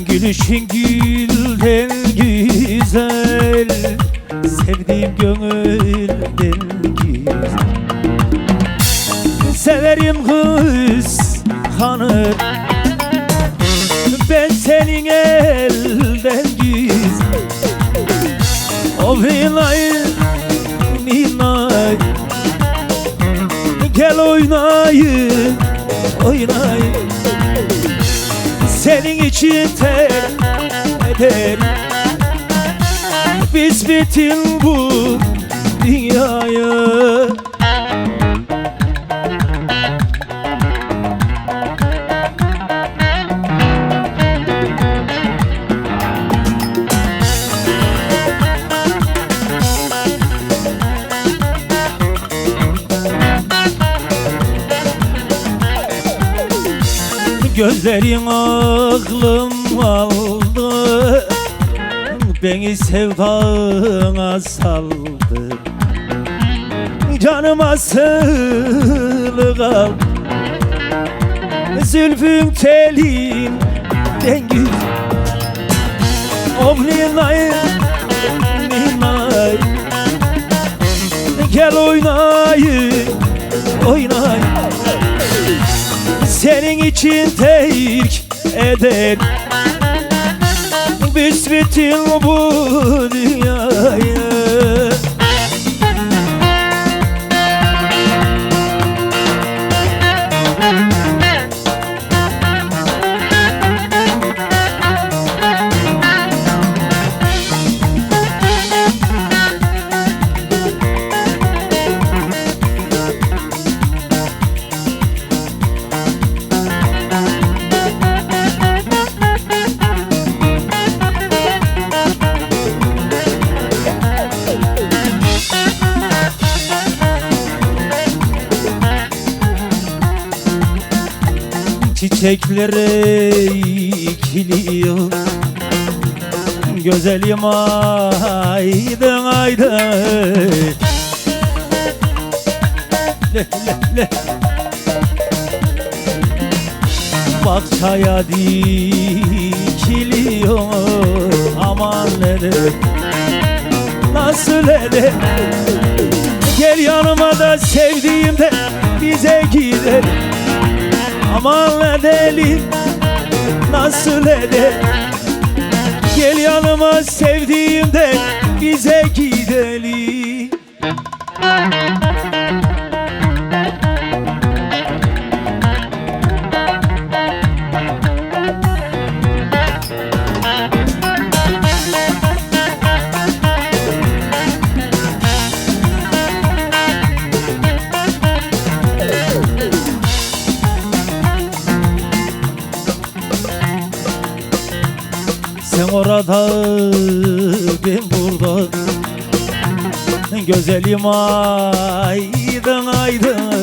Gülüşün gülden güzel, sevdiğim gönülden güzel. Severim kıskanır, ben senin elden güzel. O minay, minay, gel oynayın, oynayın. Senin için ter eder biz bütün bu dünyayı. Gözlerin aklım aldı, beni sevdana saldı. Canıma sığlı kal, zülfün telinden güzel. Oh ninay, ninay, gel oynayın, oynayın. Senin için terk eder büsbütün bu dünyayı. Çiçeklere ikiliyor, güzelim aydın aydın. Le, le, le. Bahçaya dikiliyor, aman eder, nasıl eder. Gel yanıma da sevdiğimde bize gider. Aman edelim, nasıl eder. Gel yanıma sevdiğimden bize gidelim. Sen orada, ben burada, güzelim aydın aydın.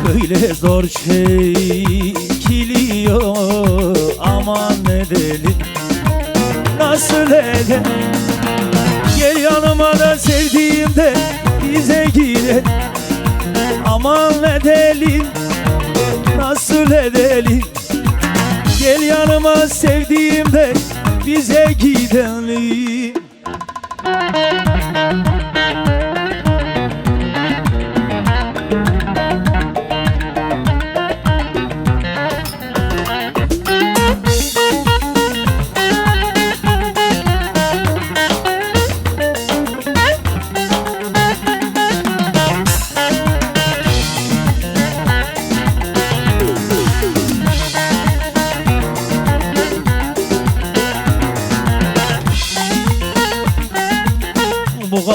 Böyle zor çekiliyor, aman edelim, nasıl edelim. Gel yanıma da sevdiğimde bize gidelim. Aman edelim, nasıl edelim. Gel yanıma sevdiğimde bize gidelim.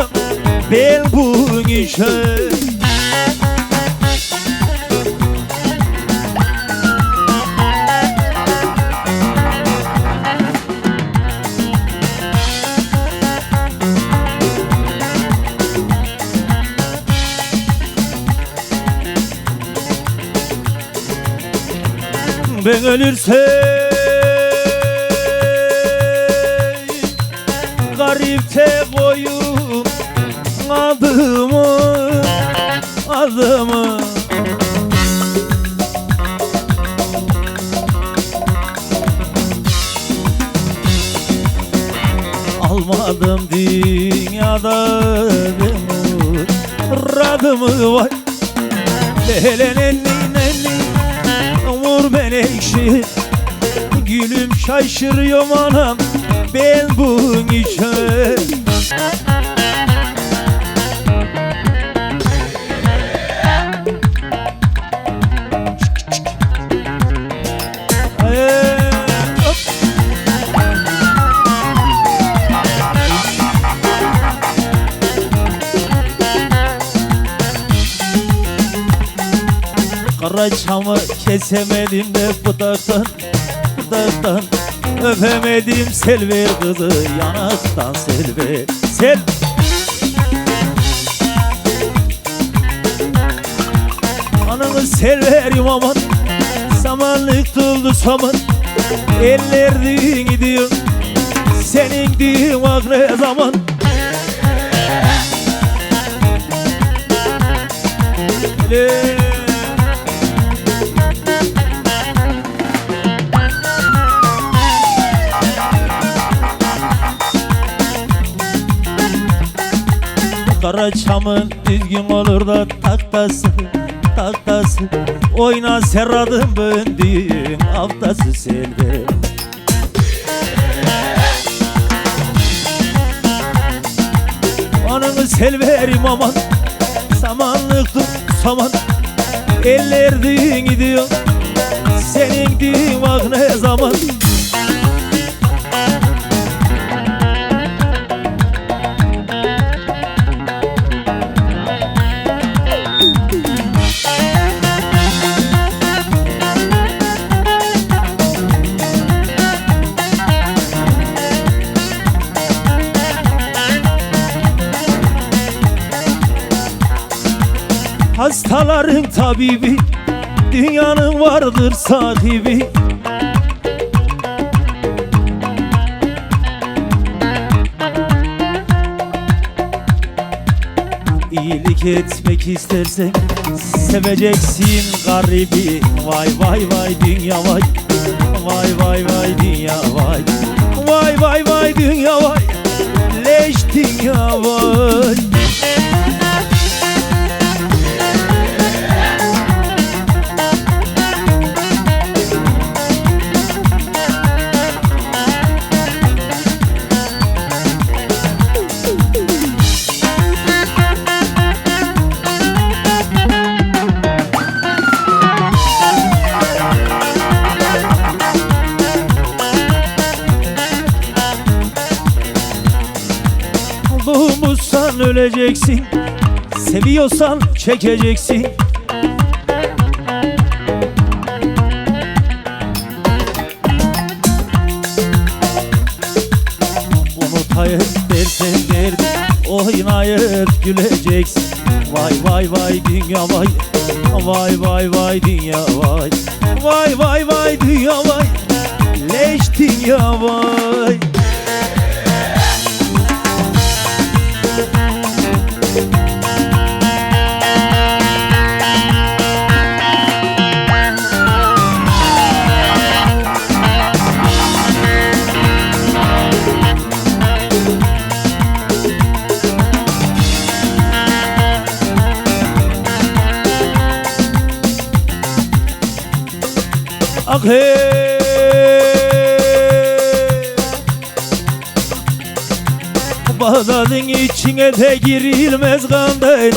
anam ben bu işe. Ben ölürsem garipte koyun adımı almadım dünyada radımı var nenni vur ben ekşi gülüm şaşırıyorum anam ben bu işe. Kara çamı kesemedim de budaktan, budaktan öpemedim. Sel ver kızı yanaktan, sel ver, sel. Ananı sel verim aman, samanlık doldu saman. Eller düğün gidiyor, senin düğün bak ne zaman. Kara çamın düzgün olur da taktası, taktası. Oyna serradım böndüğün haftası selve. Ananı sel verim aman, samanlık tut saman. Eller düğün gidiyor, senin düğün bak ne zaman. Hastaların tabibi, dünyanın vardır sahibi. İyilik etmek istersen seveceksin garibi. Vay vay vay dünya vay, vay vay vay dünya vay, vay vay vay dünya vay, leş dünya vay. Bulmuşsan öleceksin, seviyorsan çekeceksin. Unutayım dersen derdim, oynayıp güleceksin. Vay vay vay dünya vay, vay vay vay dünya vay, vay vay vay dünya vay, leş dünya vay. Ah hey, Bağdat'ın içine de girilmez kandayın,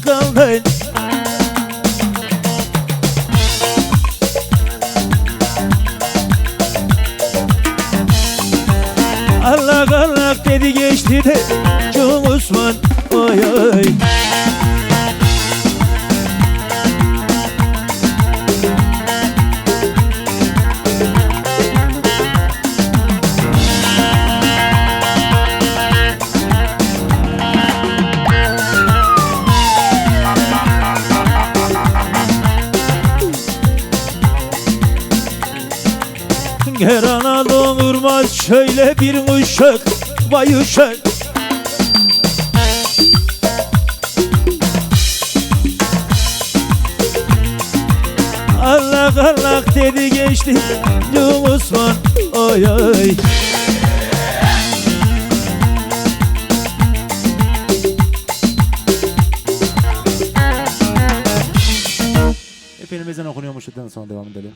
kandayın. Allah Allah dedi geçti de Cun Osman oy oy. Gerana doğurmaz şöyle bir uşak, vay uşak. Allah Allah dedi geçti Cun Osman oy oy. Hep elimizden okunuyormuş, sonra devam edelim.